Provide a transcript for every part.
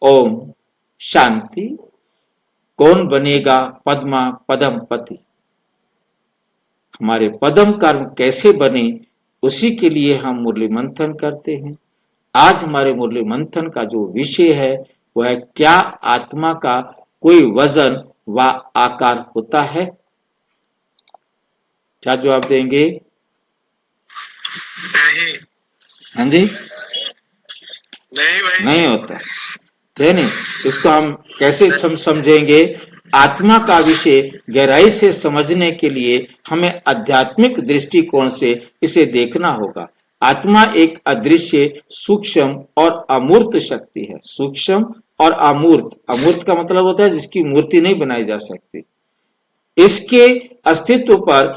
ओम शांति। कौन बनेगा पद्मा पदम पति? हमारे पदम कर्म कैसे बने, उसी के लिए हम मुरली मंथन करते हैं। आज हमारे मुरली मंथन का जो विषय है वह है, क्या आत्मा का कोई वजन व आकार होता है? क्या जवाब देंगे? नहीं। हाँ जी, नहीं भाई, नहीं होता है। नहीं, इसको हम कैसे समझेंगे? आत्मा का विषय गहराई से समझने के लिए हमें आध्यात्मिक दृष्टिकोण से इसे देखना होगा। आत्मा एक अदृश्य, सूक्ष्म और अमूर्त शक्ति है। सूक्ष्म और अमूर्त, अमूर्त का मतलब होता है जिसकी मूर्ति नहीं बनाई जा सकती। इसके अस्तित्व पर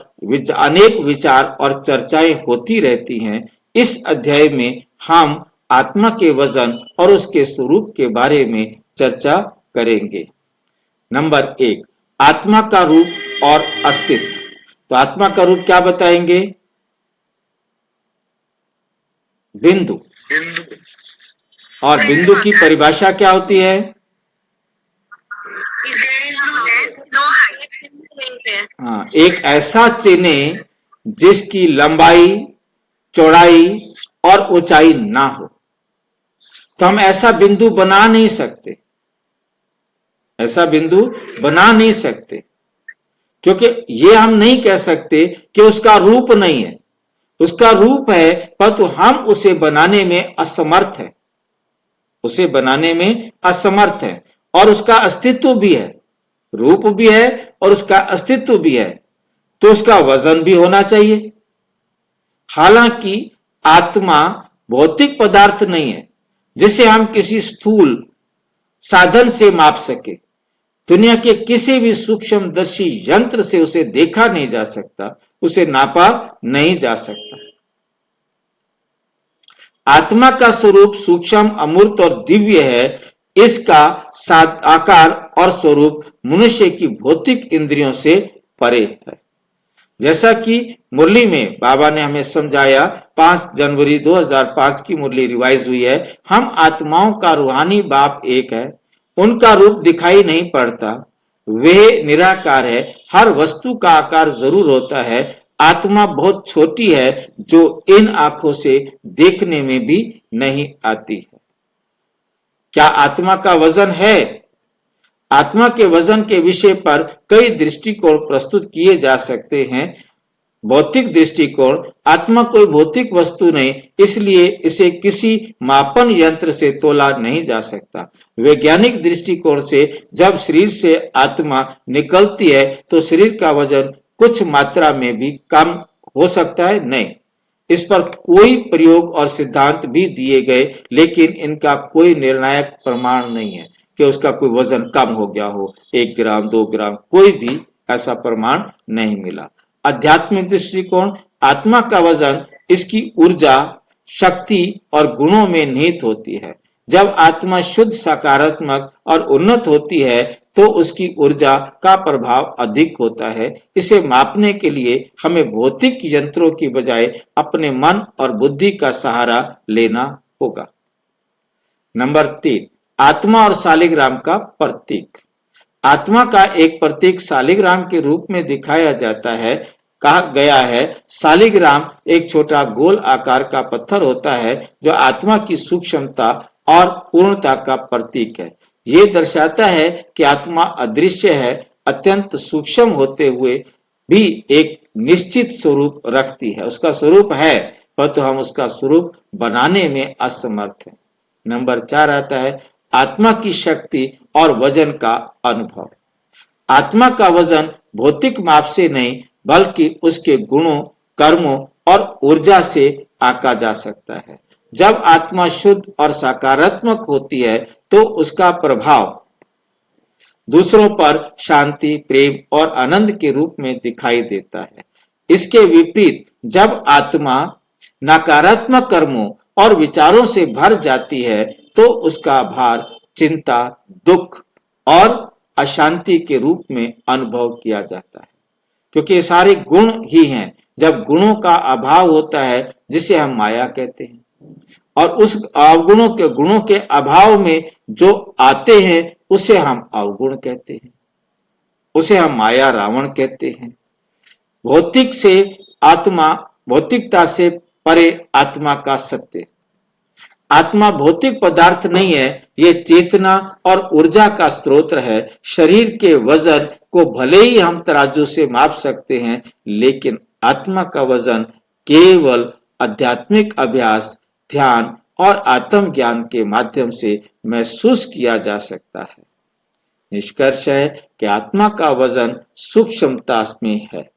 अनेक विचार और चर्चाएं होती रहती हैं। इस अध्याय में हम आत्मा के वजन और उसके स्वरूप के बारे में चर्चा करेंगे। नंबर 1, आत्मा का रूप और अस्तित्व। तो आत्मा का रूप क्या बताएंगे? बिंदु। और बिंदु की परिभाषा क्या होती है? हाँ, एक ऐसा चिन्ह जिसकी लंबाई, चौड़ाई और ऊंचाई ना हो। तो हम ऐसा बिंदु बना नहीं सकते, ऐसा बिंदु बना नहीं सकते, क्योंकि ये हम नहीं कह सकते कि उसका रूप नहीं है। उसका रूप है, परंतु हम उसे बनाने में असमर्थ है, उसे बनाने में असमर्थ है। और उसका अस्तित्व भी है, रूप भी है और उसका अस्तित्व भी है, तो उसका वजन भी होना चाहिए। हालांकि आत्मा भौतिक पदार्थ नहीं है जिसे हम किसी स्थूल साधन से माप सके। दुनिया के किसी भी सूक्ष्मदर्शी यंत्र से उसे देखा नहीं जा सकता, उसे नापा नहीं जा सकता। आत्मा का स्वरूप सूक्ष्म, अमूर्त और दिव्य है। इसका आकार और स्वरूप मनुष्य की भौतिक इंद्रियों से परे है। जैसा कि मुरली में बाबा ने हमें समझाया, 5 जनवरी 2005 की मुरली रिवाइज हुई है। हम आत्माओं का रूहानी बाप एक है, उनका रूप दिखाई नहीं पड़ता, वे निराकार है। हर वस्तु का आकार जरूर होता है। आत्मा बहुत छोटी है जो इन आंखों से देखने में भी नहीं आती है। क्या आत्मा का वजन है? आत्मा के वजन के विषय पर कई दृष्टिकोण प्रस्तुत किए जा सकते हैं। भौतिक दृष्टिकोण, आत्मा कोई भौतिक वस्तु नहीं, इसलिए इसे किसी मापन यंत्र से तोला नहीं जा सकता। वैज्ञानिक दृष्टिकोण से जब शरीर से आत्मा निकलती है तो शरीर का वजन कुछ मात्रा में भी कम हो सकता है। नहीं, इस पर कोई प्रयोग और सिद्धांत भी दिए गए, लेकिन इनका कोई निर्णायक प्रमाण नहीं है कि उसका कोई वजन कम हो गया हो, 1 ग्राम 2 ग्राम, कोई भी ऐसा प्रमाण नहीं मिला। आध्यात्मिक दृष्टिकोण, आत्मा का वजन इसकी ऊर्जा, शक्ति और गुणों में निहित होती है। जब आत्मा शुद्ध, सकारात्मक और उन्नत होती है तो उसकी ऊर्जा का प्रभाव अधिक होता है। इसे मापने के लिए हमें भौतिक यंत्रों की बजाय अपने मन और बुद्धि का सहारा लेना होगा। नंबर 3, आत्मा और शालिग्राम का प्रतीक। आत्मा का एक प्रतीक शालिग्राम के रूप में दिखाया जाता है। कहा गया है, शालिग्राम एक छोटा गोल आकार का पत्थर होता है जो आत्मा की सूक्ष्मता और पूर्णता का प्रतीक है। ये दर्शाता है कि आत्मा अदृश्य है, अत्यंत सूक्ष्म होते हुए भी एक निश्चित स्वरूप रखती है। उसका स्वरूप है, परंतु हम उसका स्वरूप बनाने में असमर्थ हैं। नंबर 4 आता है, आत्मा की शक्ति और वजन का अनुभव। आत्मा का वजन भौतिक माप से नहीं, बल्कि उसके गुणों, कर्मों और ऊर्जा से आंका जा सकता है। जब आत्मा शुद्ध और सकारात्मक होती है तो उसका प्रभाव दूसरों पर शांति, प्रेम और आनंद के रूप में दिखाई देता है। इसके विपरीत जब आत्मा नकारात्मक कर्मों और विचारों से भर जाती है तो उसका भार, चिंता, दुख और अशांति के रूप में अनुभव किया जाता है, क्योंकि ये सारे गुण ही हैं। जब गुणों का अभाव होता है, जिसे हम माया कहते हैं, और उस अवगुणों के गुणों के अभाव में जो आते हैं उसे हम अवगुण कहते हैं, उसे हम माया रावण कहते हैं। भौतिक से आत्मा, भौतिकता से परे आत्मा का सत्य। आत्मा भौतिक पदार्थ नहीं है, ये चेतना और ऊर्जा का स्रोत है। शरीर के वजन को भले ही हम तराजू से माप सकते हैं, लेकिन आत्मा का वजन केवल आध्यात्मिक अभ्यास, ध्यान और आत्म ज्ञान के माध्यम से महसूस किया जा सकता है। निष्कर्ष है कि आत्मा का वजन सूक्ष्मता में है।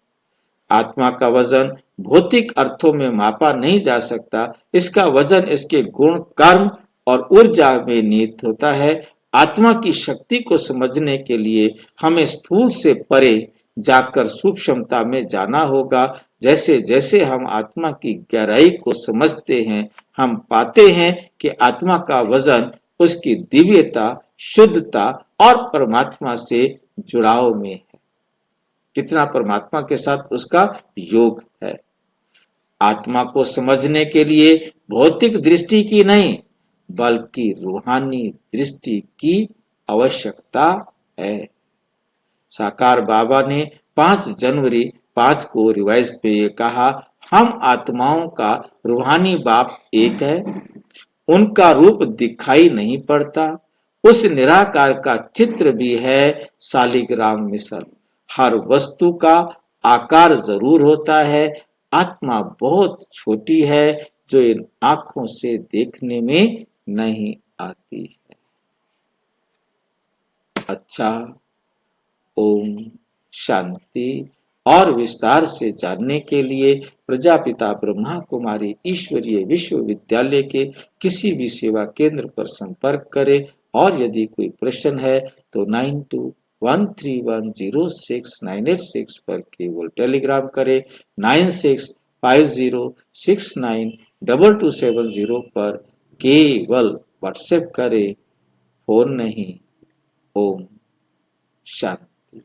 आत्मा का वजन भौतिक अर्थों में मापा नहीं जा सकता। इसका वजन इसके गुण, कर्म और ऊर्जा में निहित होता है। आत्मा की शक्ति को समझने के लिए हमें स्थूल से परे जाकर सूक्ष्मता में जाना होगा। जैसे जैसे हम आत्मा की गहराई को समझते हैं, हम पाते हैं कि आत्मा का वजन उसकी दिव्यता, शुद्धता और परमात्मा से जुड़ाव में है। कितना परमात्मा के साथ उसका योग है। आत्मा को समझने के लिए भौतिक दृष्टि की नहीं, बल्कि रूहानी दृष्टि की आवश्यकता है। साकार बाबा ने 5 जनवरी 5 को रिवाइज में ये कहा, हम आत्माओं का रूहानी बाप एक है। उनका रूप दिखाई नहीं पड़ता, उस निराकार का चित्र भी है शालिग्राम मिसल। हर वस्तु का आकार जरूर होता है, आत्मा बहुत छोटी है जो इन आंखों से देखने में नहीं आती है। अच्छा, ओम शांति। और विस्तार से जानने के लिए प्रजापिता ब्रह्मा कुमारी ईश्वरीय विश्वविद्यालय के किसी भी सेवा केंद्र पर संपर्क करें। और यदि कोई प्रश्न है तो 9213106986 पर केवल टेलीग्राम करें। 9650692270 पर केवल व्हाट्सएप करें, फोन नहीं। ओम शांति।